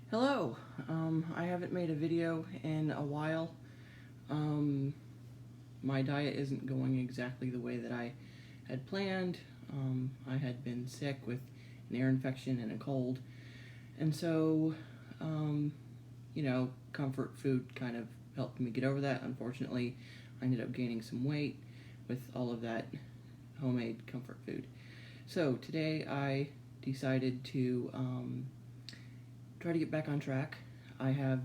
Hello. I haven't made a video in a while. Um, my diet isn't going exactly the way that I had planned. I had been sick with an ear infection and a cold, and so, um, comfort food kind of helped me get over that. Unfortunately, I ended up gaining some weight with all of that homemade comfort food. So today I decided to try to get back on track. I have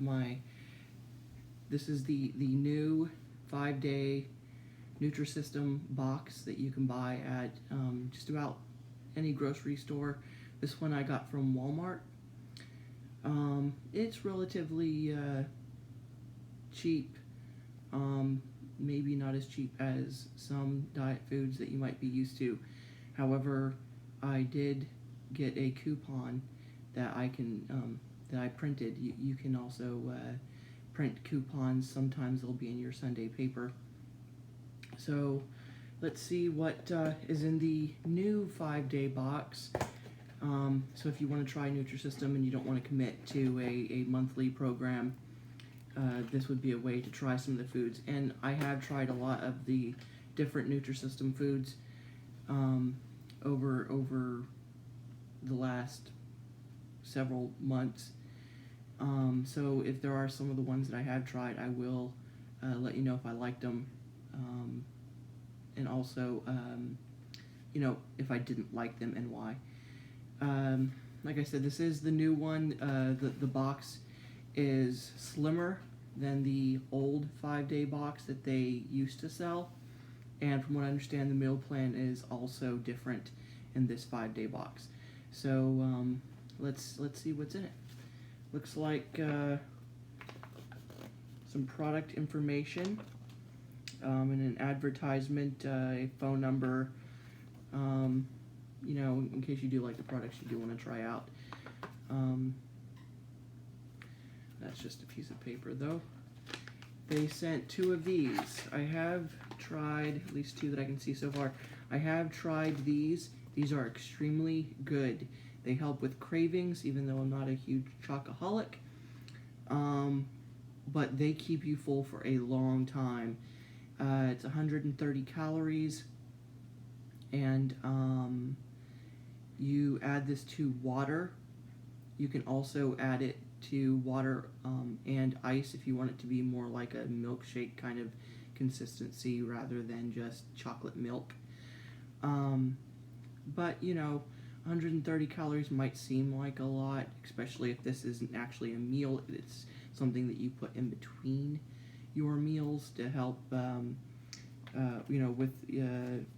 this is the new 5-day Nutrisystem box that you can buy at just about any grocery store. This one I got from Walmart. It's relatively cheap, maybe not as cheap as some diet foods that you might be used to. However, I did get a coupon that I printed. You can also print coupons. Sometimes they'll be in your Sunday paper. So let's see what is in the new 5-day box. So if you want to try Nutrisystem and you don't want to commit to a monthly program, this would be a way to try some of the foods. And I have tried a lot of the different Nutrisystem foods over the last several months. So if there are some of the ones that I have tried, I will let you know if I liked them, and also if I didn't like them and why. Like I said, this is the new one. The box is slimmer than the old 5-day box that they used to sell, and from what I understand, the meal plan is also different in this 5-day box. So let's see what's in it. Looks like some product information, and an advertisement, a phone number, in case you do like the products you do want to try out. That's just a piece of paper though. They sent 2 of these. I have tried, at least 2 that I can see so far. I have tried these. These are extremely good. They help with cravings, even though I'm not a huge chocoholic. But they keep you full for a long time. It's 130 calories, and you add this to water. You can also add it to water and ice if you want it to be more like a milkshake kind of consistency rather than just chocolate milk. But 130 calories might seem like a lot, especially if this isn't actually a meal. It's something that you put in between your meals to help, with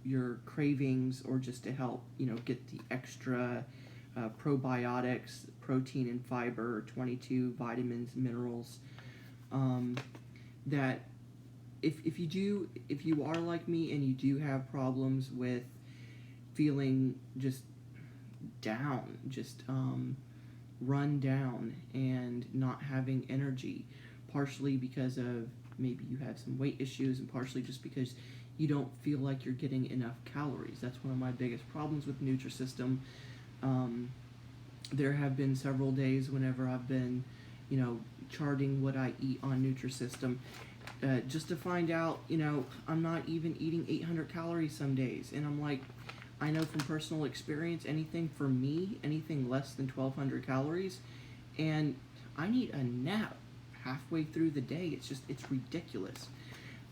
your cravings, or just to help, get the extra probiotics, protein and fiber, 22 vitamins, minerals, that if you are like me and you do have problems with feeling just down, run down, and not having energy, partially because of maybe you have some weight issues, and partially just because you don't feel like you're getting enough calories. That's one of my biggest problems with Nutrisystem. There have been several days whenever I've been, charting what I eat on Nutrisystem, just to find out, I'm not even eating 800 calories some days, and I'm like, I know from personal experience, anything for me, anything less than 1,200 calories, and I need a nap halfway through the day. It's ridiculous.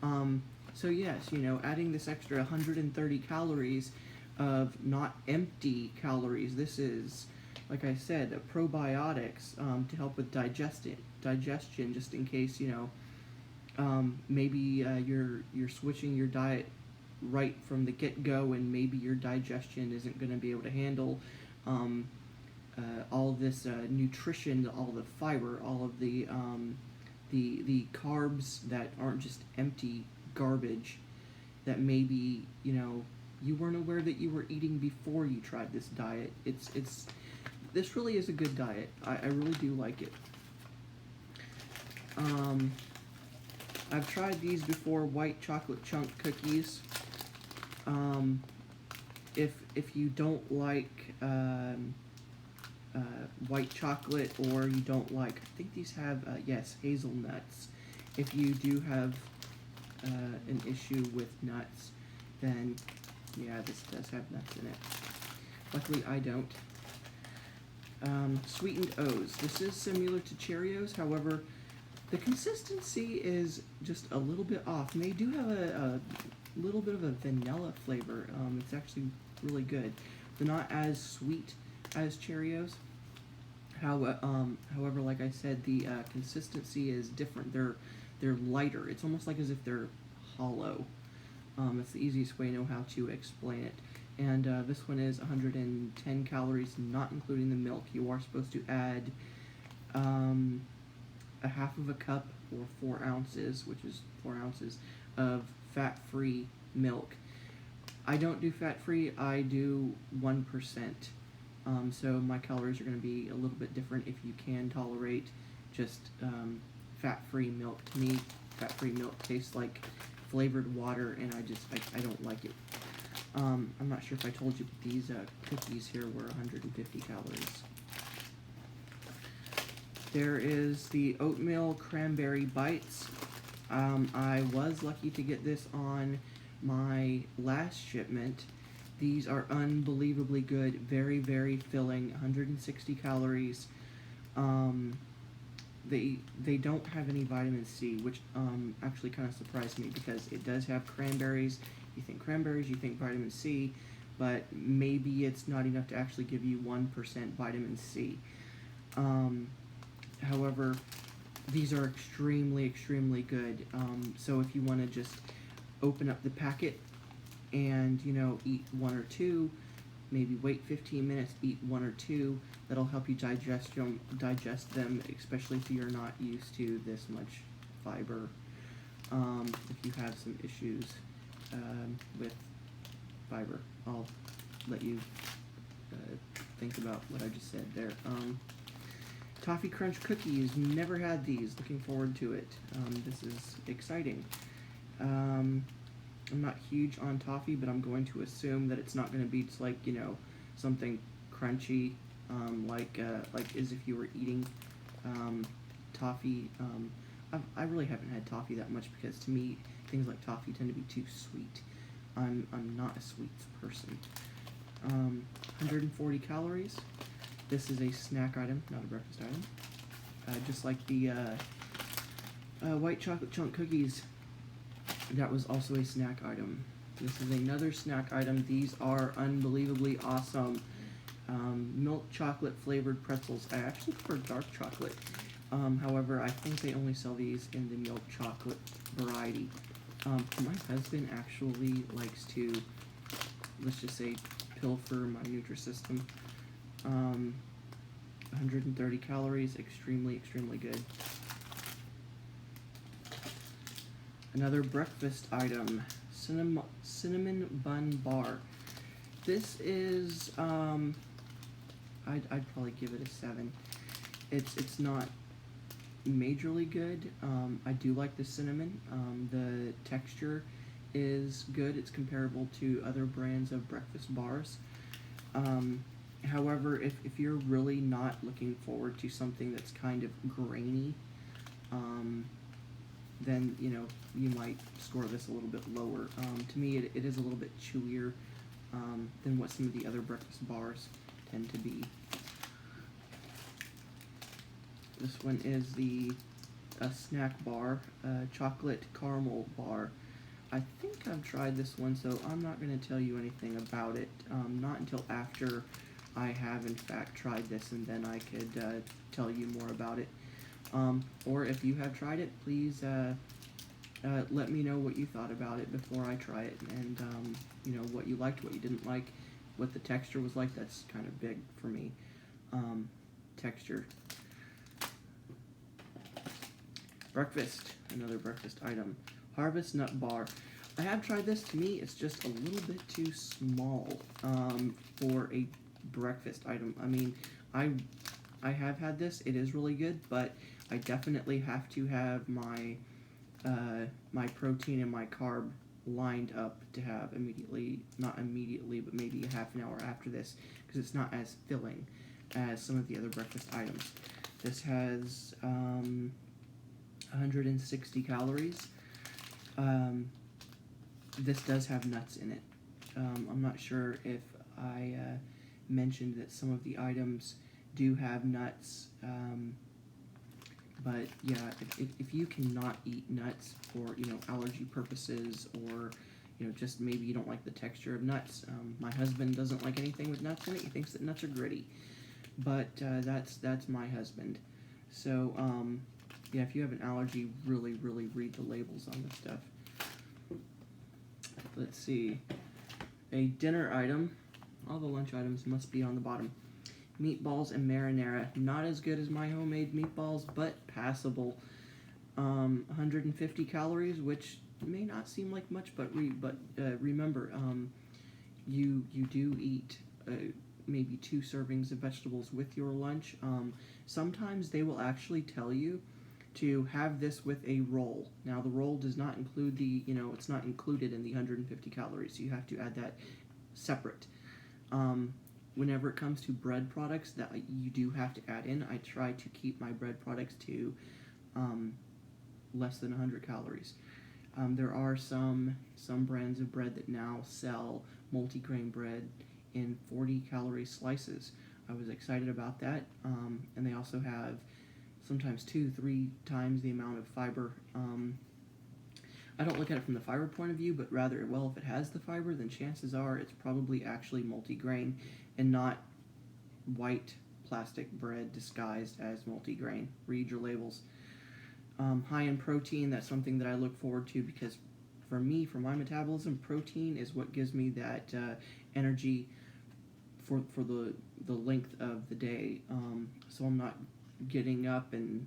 So yes, adding this extra 130 calories of not empty calories. This is, like I said, probiotics to help with digestion, just in case, maybe you're switching your diet right from the get-go, and maybe your digestion isn't going to be able to handle all this nutrition, all the fiber, all of the carbs that aren't just empty garbage that maybe you weren't aware that you were eating before you tried this diet. This really is a good diet. I really do like it. I've tried these before, white chocolate chunk cookies. If you don't like white chocolate, or you don't like, I think these have, yes, hazelnuts. If you do have an issue with nuts, then yeah, this does have nuts in it. Luckily I don't. Sweetened O's. This is similar to Cheerios, however, the consistency is just a little bit off. And they do have a little bit of a vanilla flavor. It's actually really good. They're not as sweet as Cheerios. However, like I said, the consistency is different. They're lighter. It's almost like as if they're hollow. That's the easiest way I know how to explain it. And this one is 110 calories, not including the milk. You are supposed to add a half of a cup, or 4 ounces, which is 4 ounces, of fat-free milk. I don't do fat-free, I do 1%. So my calories are going to be a little bit different if you can tolerate just fat-free milk. To me, fat-free milk tastes like flavored water, and I don't like it. I'm not sure if I told you, but these cookies here were 150 calories. There is the oatmeal cranberry bites. I was lucky to get this on my last shipment. These are unbelievably good, very, very filling, 160 calories. They don't have any vitamin C, which actually kind of surprised me, because it does have cranberries. You think cranberries, you think vitamin C, but maybe it's not enough to actually give you 1% vitamin C. However, these are extremely, extremely good. So if you want to just open up the packet and, you know, eat 1 or 2, maybe wait 15 minutes, eat 1 or 2, that'll help you digest them, especially if you're not used to this much fiber. If you have some issues with fiber, I'll let you think about what I just said there. Toffee Crunch cookies, never had these, looking forward to it. This is exciting. I'm not huge on toffee, but I'm going to assume that it's not going to be just like, you know, something crunchy, like as if you were eating toffee. I really haven't had toffee that much, because to me, things like toffee tend to be too sweet. I'm not a sweets person. 140 calories. This is a snack item, not a breakfast item. Just like the white chocolate chunk cookies, that was also a snack item. This is another snack item. These are unbelievably awesome. Milk chocolate flavored pretzels. I actually prefer dark chocolate. However, I think they only sell these in the milk chocolate variety. My husband actually likes to, let's just say, pilfer my Nutrisystem. 130 calories, extremely, extremely good. Another breakfast item, cinnamon bun bar. This is, I'd probably give it a 7. It's not majorly good. I do like the cinnamon. The texture is good. It's comparable to other brands of breakfast bars. However, if you're really not looking forward to something that's kind of grainy, then, you know, you might score this a little bit lower. To me, it is a little bit chewier than what some of the other breakfast bars tend to be. This one is a snack bar, chocolate caramel bar. I think I've tried this one, so I'm not going to tell you anything about it, not until after I have in fact tried this, and then I could tell you more about it. Or if you have tried it, please let me know what you thought about it before I try it, and you know, what you liked, what you didn't like, what the texture was like. That's kind of big for me. Texture. Breakfast, another breakfast item. Harvest Nut Bar. I have tried this. To me, it's just a little bit too small for a breakfast item. I mean, I have had this. It is really good, but I definitely have to have my my protein and my carb lined up to have immediately, not immediately, but maybe a half an hour after this, because it's not as filling. as some of the other breakfast items. This has 160 calories. This does have nuts in it. I'm not sure if I mentioned that some of the items do have nuts, but yeah, if you cannot eat nuts for, you know, allergy purposes, or, you know, just maybe you don't like the texture of nuts. My husband doesn't like anything with nuts in it. He thinks that nuts are gritty, but that's my husband. So yeah, if you have an allergy, really read the labels on this stuff. Let's see. A dinner item. All the lunch items must be on the bottom. Meatballs and marinara. Not as good as my homemade meatballs, but passable. 150 calories, which may not seem like much, but remember, you do eat maybe 2 servings of vegetables with your lunch. Sometimes they will actually tell you to have this with a roll. Now, the roll does not include the, you know, it's not included in the 150 calories, so you have to add that separate. Whenever it comes to bread products that you do have to add in, I try to keep my bread products to less than 100 calories. There are some brands of bread that now sell multigrain bread in 40-calorie slices. I was excited about that, and they also have sometimes 2-3 times the amount of fiber. I don't look at it from the fiber point of view, but rather, well, if it has the fiber, then chances are it's probably actually multigrain and not white plastic bread disguised as multigrain. Read your labels. High in protein, that's something that I look forward to, because for me, for my metabolism, protein is what gives me that energy for the length of the day. So I'm not getting up and,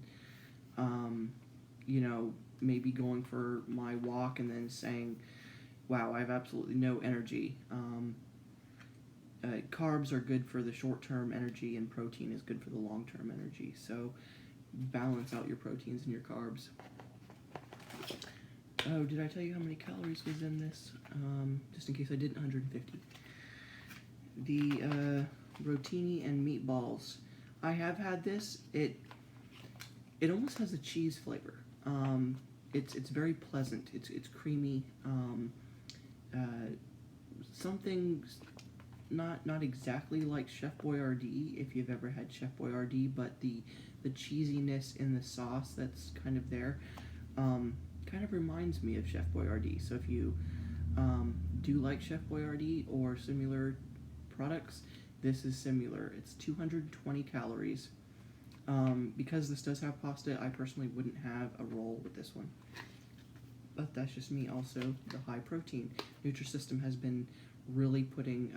you know, maybe going for my walk and then saying, wow, I have absolutely no energy. Carbs are good for the short-term energy, and protein is good for the long-term energy. So balance out your proteins and your carbs. Oh, did I tell you how many calories was in this? Just in case I didn't, 150. The rotini and meatballs. I have had this. It almost has a cheese flavor. It's very pleasant. It's creamy. Something not exactly like Chef Boyardee, if you've ever had Chef Boyardee, but the cheesiness in the sauce that's kind of there kind of reminds me of Chef Boyardee. So if you do like Chef Boyardee or similar products, this is similar. It's 220 calories. Because this does have pasta, I personally wouldn't have a roll with this one. But that's just me. Also, the high protein. Nutrisystem has been really putting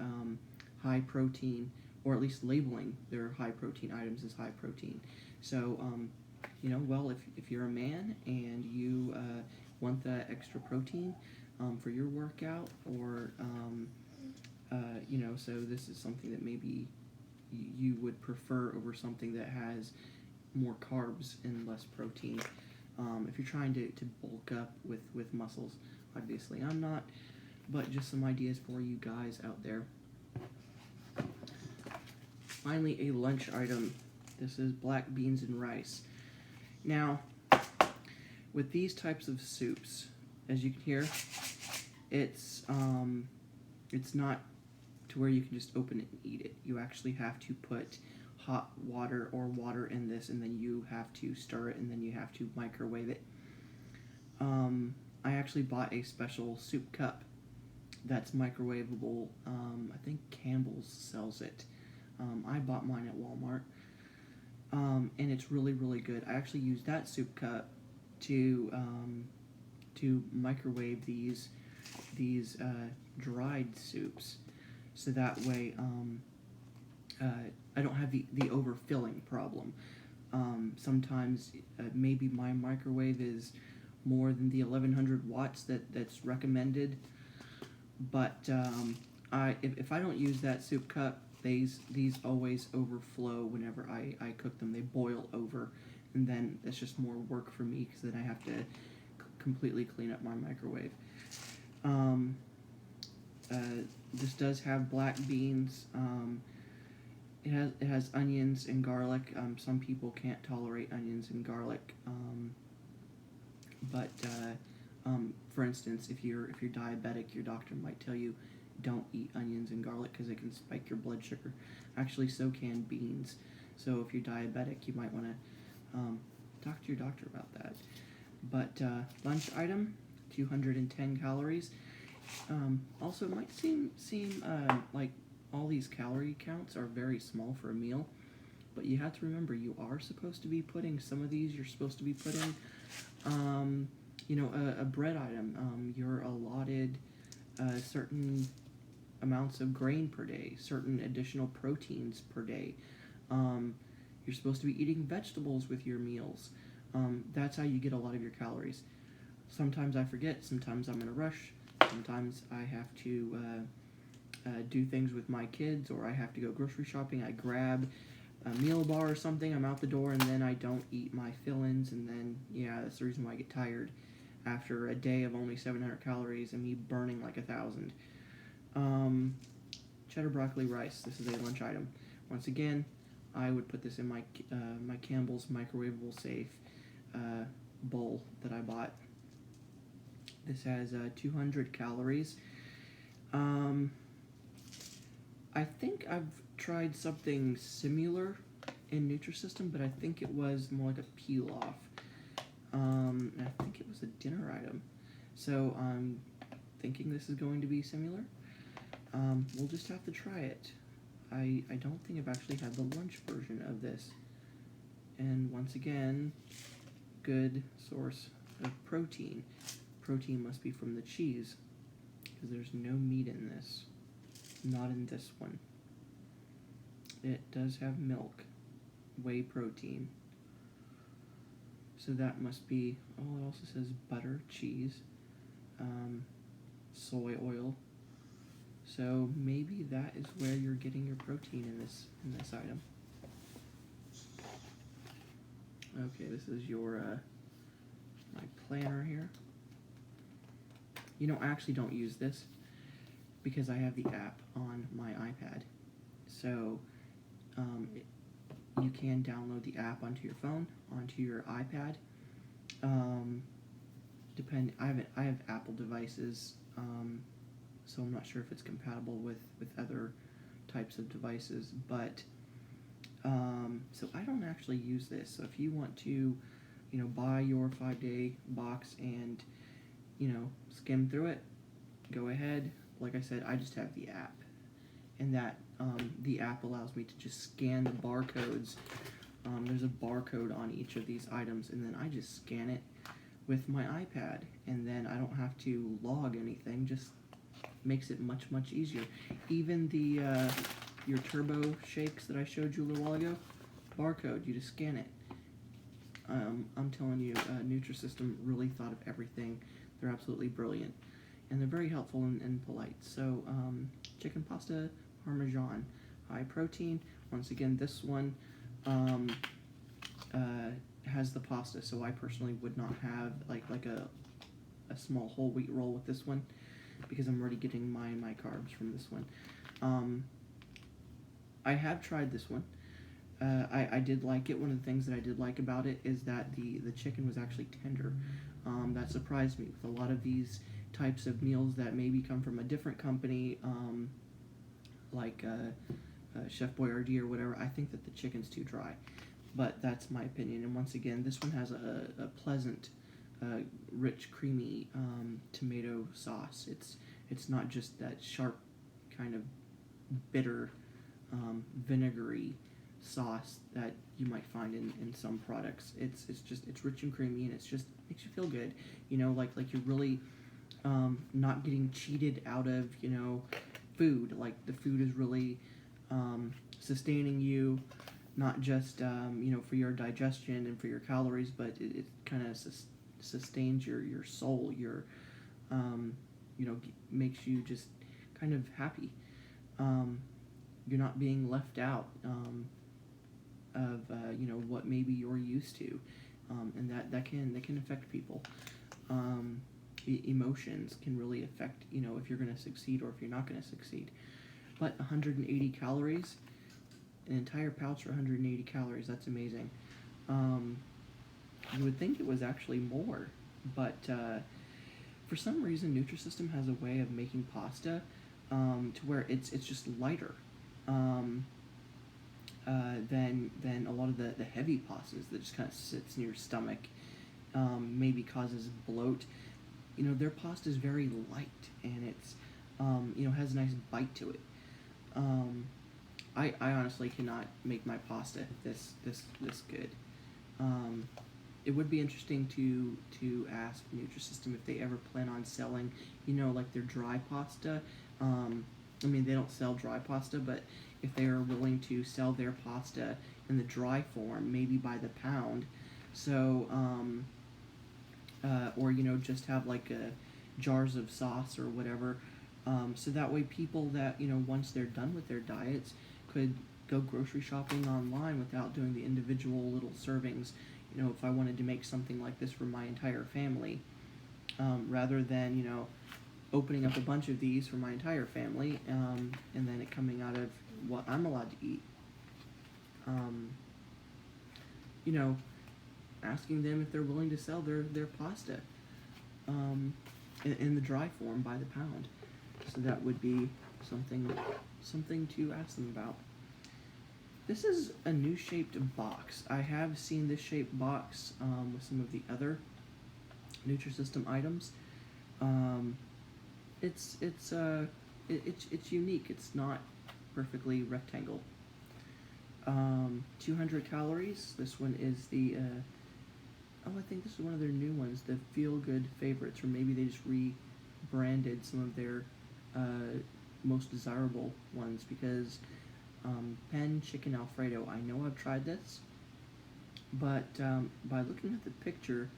high protein, or at least labeling their high protein items as high protein. So, you know, well, if you're a man and you want that extra protein for your workout, or, you know, so this is something that maybe you would prefer over something that has more carbs and less protein. If you're trying to bulk up with muscles, obviously I'm not, but just some ideas for you guys out there. Finally, a lunch item. This is black beans and rice. Now, with these types of soups, as you can hear, it's not to where you can just open it and eat it. You actually have to put hot water or water in this, and then you have to stir it, and then you have to microwave it. I actually bought a special soup cup that's microwavable. I think Campbell's sells it. I bought mine at Walmart, and it's really good. I actually used that soup cup to microwave these dried soups, so that way I don't have the overfilling problem. Sometimes maybe my microwave is more than the 1100 watts that's recommended, but if I don't use that soup cup, these always overflow whenever I cook them. They boil over, and then that's just more work for me, because then I have to completely clean up my microwave. This does have black beans. it has onions and garlic. Some people can't tolerate onions and garlic, but for instance, if you're diabetic, your doctor might tell you don't eat onions and garlic because it can spike your blood sugar. Actually, so can beans. So if you're diabetic, you might want to talk to your doctor about that. But lunch item, 210 calories. Also, it might seem like all these calorie counts are very small for a meal, but you have to remember you are supposed to be putting some of these. You're supposed to be putting, a bread item. You're allotted certain amounts of grain per day, certain additional proteins per day. You're supposed to be eating vegetables with your meals. That's how you get a lot of your calories. Sometimes I forget, sometimes I'm in a rush, sometimes I have to do things with my kids, or I have to go grocery shopping. I grab a meal bar or something, I'm out the door, and then I don't eat my fill-ins, and then, that's the reason why I get tired after a day of only 700 calories and me burning like 1,000. Cheddar broccoli rice, this is a lunch item. Once again, I would put this in my my Campbell's microwavable safe bowl that I bought. This has 200 calories. I think I've tried something similar in Nutrisystem, but I think it was more like a peel-off. And I think it was a dinner item. So I'm thinking this is going to be similar. We'll just have to try it. I don't think I've actually had the lunch version of this. And once again, good source of protein. Protein must be from the cheese, because there's no meat in this. Not in this one. It does have milk, whey protein. So that must be, it also says butter, cheese, soy oil. So maybe that is where you're getting your protein in this item. Okay, this is your my planner here. I actually don't use this because I have the app on my iPad. So you can download the app onto your phone, onto your iPad. I have Apple devices, so I'm not sure if it's compatible with other types of devices, but so I don't actually use this. So if you want to, buy your 5-day box and, skim through it, go ahead. Like I said, I just have the app, and that the app allows me to just scan the barcodes. There's a barcode on each of these items, and then I just scan it with my iPad, and then I don't have to log anything. Just makes it much easier. Even the your turbo shakes that I showed you a little while ago, barcode, you just scan it. I'm telling you, Nutrisystem really thought of everything. They're absolutely brilliant, and they're very helpful and polite. So chicken pasta parmesan, high protein. Once again, this one has the pasta, so I personally would not have like a small whole wheat roll with this one, because I'm already getting my carbs from this one. I have tried this one. I did like it. One of the things that I did like about it is that the chicken was actually tender. That surprised me. With a lot of these types of meals that maybe come from a different company, like Chef Boyardee or whatever, I think that the chicken's too dry. But that's my opinion. And once again, this one has a pleasant, rich, creamy tomato sauce. It's not just that sharp, kind of bitter, vinegary sauce that you might find in some products. It's rich and creamy, and it's just makes you feel good. Like you're really not getting cheated out of food. Like the food is really sustaining you, not just for your digestion and for your calories, but it kind of sustains your soul. Your makes you just kind of happy. You're not being left out of what maybe you're used to, and that can affect people. Emotions can really affect if you're going to succeed or if you're not going to succeed. But 180 calories, An entire pouch for 180 calories. That's amazing. You would think it was actually more, but for some reason, Nutrisystem has a way of making pasta to where it's just lighter than a lot of the heavy pastas that just kind of sits in your stomach, maybe causes bloat. You know, their pasta is very light, and it's has a nice bite to it. I honestly cannot make my pasta this good. It would be interesting to ask Nutrisystem if they ever plan on selling, like their dry pasta. I mean, they don't sell dry pasta, but if they are willing to sell their pasta in the dry form, maybe by the pound, so or just have like jars of sauce or whatever, so that way people that once they're done with their diets could go grocery shopping online without doing the individual little servings. If I wanted to make something like this for my entire family, rather than opening up a bunch of these for my entire family, and then it coming out of what I'm allowed to eat. Asking them if they're willing to sell their pasta in the dry form by the pound. So that would be something to ask them about. This is a new shaped box. I have seen this shaped box with some of the other Nutrisystem items. It's unique. It's not perfectly rectangle. 200 calories. This one is the I think this is one of their new ones, the Feel Good Favorites, or maybe they just rebranded some of their most desirable ones, because Pen Chicken Alfredo, I know I've tried this, but by looking at the picture,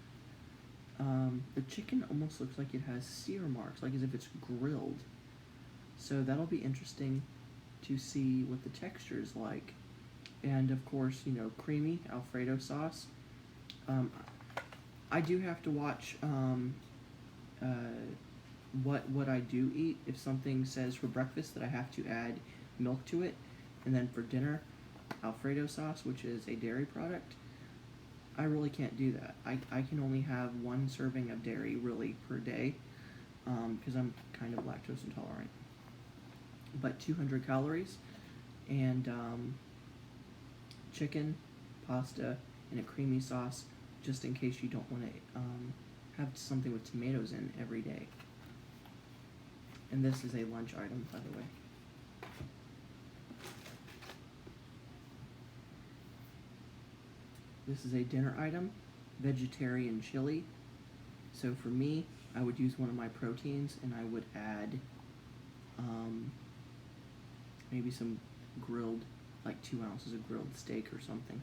the chicken almost looks like it has sear marks, like as if it's grilled. So that'll be interesting to see what the texture is like. And of course, creamy Alfredo sauce. I do have to watch what I do eat. If something says for breakfast that I have to add milk to it, and then for dinner, Alfredo sauce, which is a dairy product, I really can't do that. I can only have one serving of dairy really per day, because I'm kind of lactose intolerant. But 200 calories, and chicken, pasta, and a creamy sauce, just in case you don't want to have something with tomatoes in every day. And this is a lunch item, by the way. This is a dinner item, vegetarian chili. So for me, I would use one of my proteins, and I would add maybe some grilled, like 2 ounces of grilled steak or something.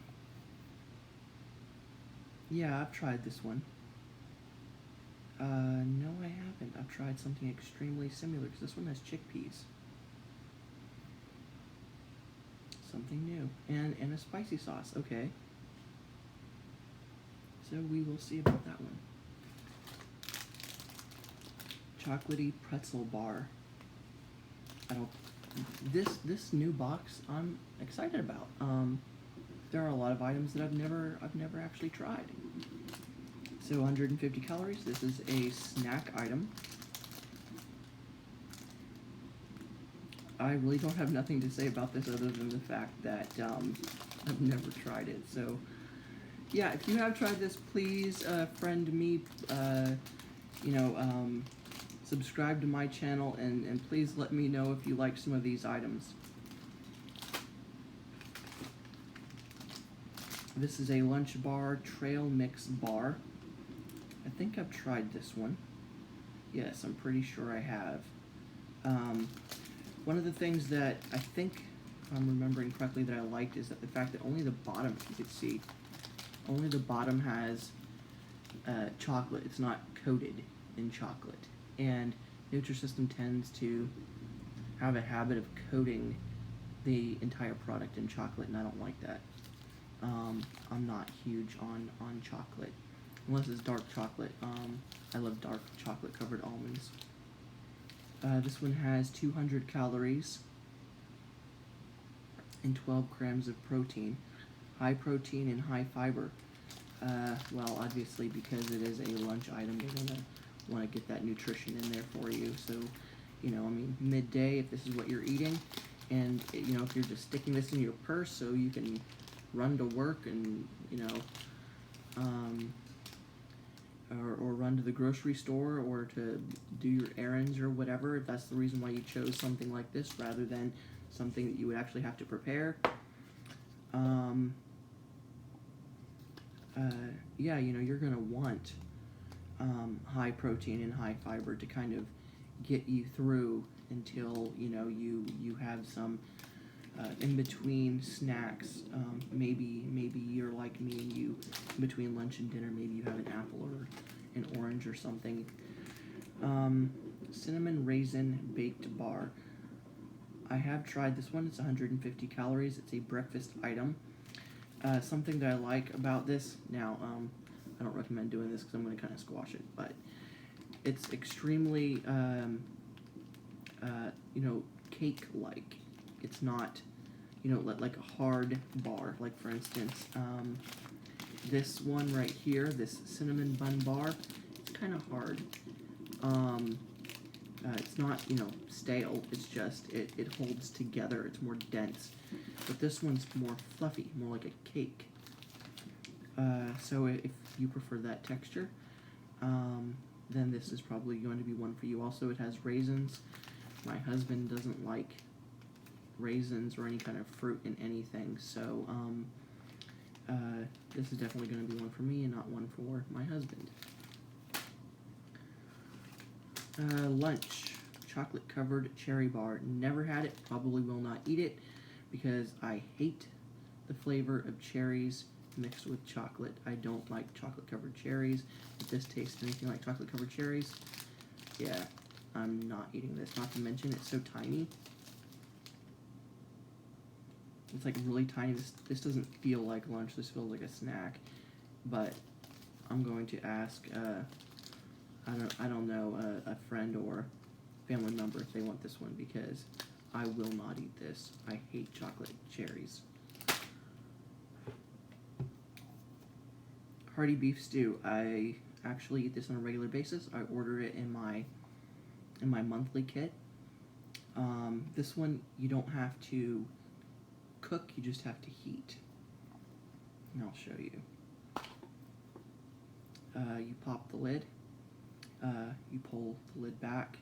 Yeah, I've tried this one. No, I haven't. I've tried something extremely similar, because this one has chickpeas. Something new. And a spicy sauce, okay. So we will see about that one. Chocolatey pretzel bar. This new box I'm excited about. There are a lot of items that I've never actually tried. So 150 calories. This is a snack item. I really don't have nothing to say about this other than the fact that I've never tried it. So yeah, if you have tried this, please friend me. Subscribe to my channel, and please let me know if you like some of these items. This is a Lunch Bar Trail Mix Bar. I think I've tried this one. Yes, I'm pretty sure I have. One of the things that I think, if I'm remembering correctly, that I liked is that the fact that only the bottom, if you could see, only the bottom has chocolate. It's not coated in chocolate. And Nutrisystem tends to have a habit of coating the entire product in chocolate, and I don't like that. I'm not huge on chocolate, unless it's dark chocolate. I love dark chocolate covered almonds. This one has 200 calories. and 12 grams of protein. High protein and high fiber. Well, obviously, because it is a lunch item, you're going to want to get that nutrition in there for you. So, I mean, midday, if this is what you're eating, and, if you're just sticking this in your purse so you can run to work and, or run to the grocery store or to do your errands or whatever, if that's the reason why you chose something like this rather than something that you would actually have to prepare. Yeah, you're going to want high protein and high fiber to kind of get you through until, you have some in-between snacks. Maybe you're like me and you, in between lunch and dinner, maybe you have an apple or an orange or something. Cinnamon raisin baked bar. I have tried this one. It's 150 calories. It's a breakfast item. Something that I like about this, now, I don't recommend doing this because I'm going to kind of squash it, but it's extremely, cake-like. It's not, like a hard bar. Like, for instance, this one right here, this cinnamon bun bar, it's kind of hard. It's not, stale. It's just, it holds together. It's more dense. But this one's more fluffy, more like a cake. So if you prefer that texture, then this is probably going to be one for you. Also, it has raisins. My husband doesn't like raisins or any kind of fruit in anything, so this is definitely going to be one for me and not one for my husband. Lunch, chocolate-covered cherry bar. Never had it, probably will not eat it, because I hate the flavor of cherries mixed with chocolate. I don't like chocolate-covered cherries. If this tastes anything like chocolate-covered cherries, yeah, I'm not eating this. Not to mention, it's so tiny. It's like really tiny. This doesn't feel like lunch. This feels like a snack. But I'm going to ask, I don't know, a friend or family member if they want this one, because I will not eat this. I hate chocolate cherries. Hearty beef stew. I actually eat this on a regular basis. I order it in my monthly kit. This one you don't have to cook, you just have to heat. And I'll show you. You pop the lid. You pull the lid back.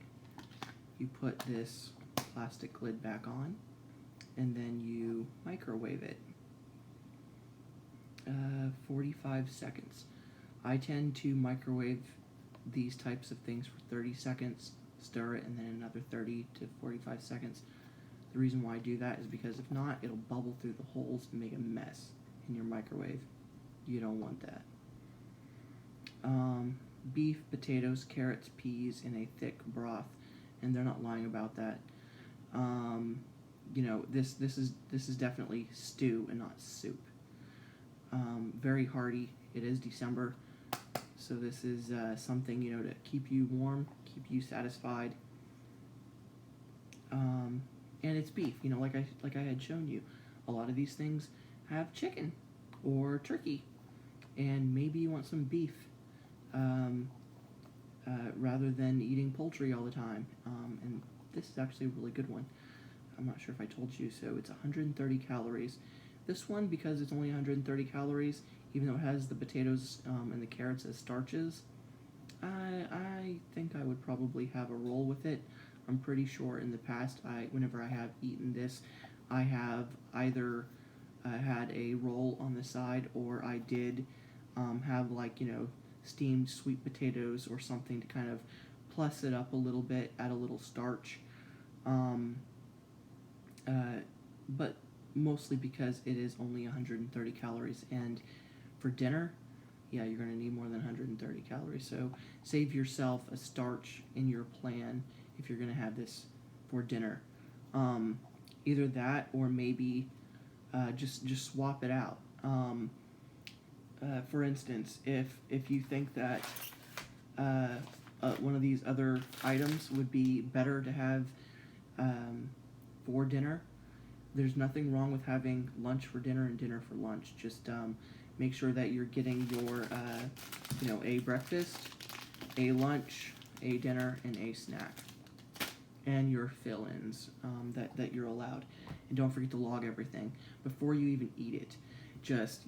You put this plastic lid back on, and then you microwave it. 45 seconds. I tend to microwave these types of things for 30 seconds, stir it, and then another 30 to 45 seconds. The reason why I do that is because if not, it'll bubble through the holes and make a mess in your microwave. You don't want that. Beef, potatoes, carrots, peas in a thick broth, and they're not lying about that. This is definitely stew and not soup. Very hearty. It is December, so this is something to keep you warm, keep you satisfied. And it's beef. Like I had shown you, a lot of these things have chicken or turkey, and maybe you want some beef rather than eating poultry all the time. And this is actually a really good one. I'm not sure if I told you, so it's 130 calories. This one, because it's only 130 calories, even though it has the potatoes and the carrots as starches, I think I would probably have a roll with it. I'm pretty sure in the past, whenever I have eaten this, I have either had a roll on the side, or I did have steamed sweet potatoes or something to kind of plus it up a little bit, add a little starch. But mostly because it is only 130 calories, and for dinner, yeah, you're going to need more than 130 calories. So save yourself a starch in your plan if you're going to have this for dinner. Either that, or maybe just swap it out. For instance, if you think that one of these other items would be better to have for dinner, there's nothing wrong with having lunch for dinner and dinner for lunch. Just make sure that you're getting your, a breakfast, a lunch, a dinner, and a snack, and your fill-ins that you're allowed. And don't forget to log everything before you even eat it. Just,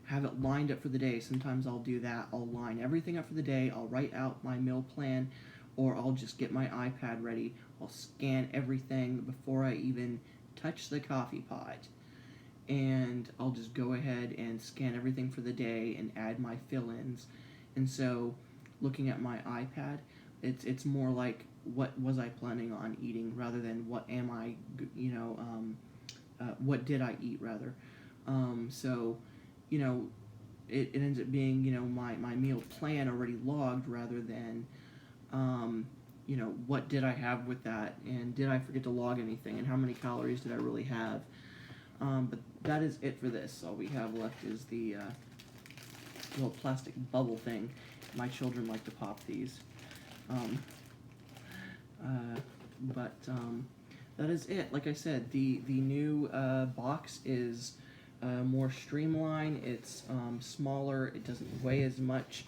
have it lined up for the day. Sometimes I'll do that. I'll line everything up for the day. I'll write out my meal plan, or I'll just get my iPad ready. I'll scan everything before I even touch the coffee pot. And I'll just go ahead and scan everything for the day and add my fill-ins. And so, looking at my iPad, it's more like, what was I planning on eating, rather than what am I, what did I eat, rather. It ends up being, my meal plan already logged, rather than, what did I have with that, and did I forget to log anything, and how many calories did I really have. But that is it for this. All we have left is the little plastic bubble thing. My children like to pop these. That is it. Like I said, the new box is more streamlined. It's smaller. It doesn't weigh as much,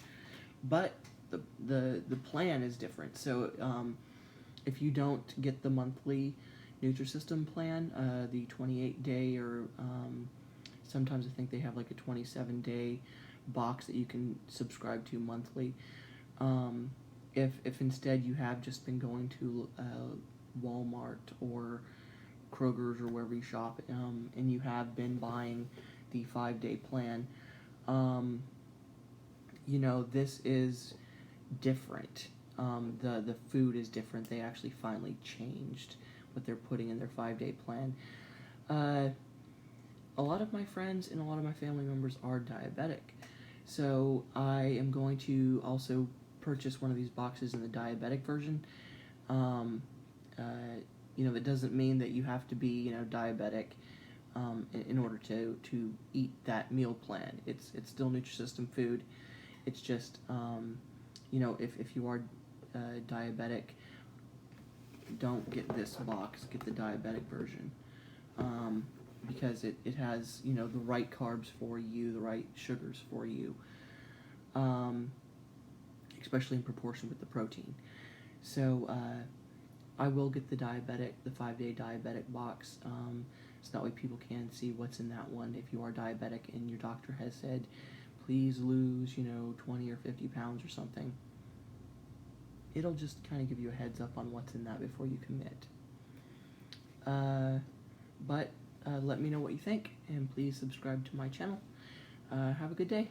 but the plan is different. So if you don't get the monthly Nutrisystem plan, the 28-day, or sometimes I think they have like a 27-day box that you can subscribe to monthly. If instead you have just been going to Walmart or Kroger's or wherever you shop, and you have been buying the 5-day plan, this is different. The food is different. They actually finally changed what they're putting in their 5-day plan. A lot of my friends and a lot of my family members are diabetic, so I am going to also purchase one of these boxes in the diabetic version. That doesn't mean that you have to be, diabetic in order to eat that meal plan. It's still Nutrisystem food. It's just, if you are diabetic, don't get this box. Get the diabetic version, because it has, the right carbs for you, the right sugars for you, especially in proportion with the protein. So I will get the 5-day diabetic box, so that way people can see what's in that one. If you are diabetic and your doctor has said, please lose, 20 or 50 pounds or something, it'll just kind of give you a heads up on what's in that before you commit. But let me know what you think, and please subscribe to my channel. Have a good day.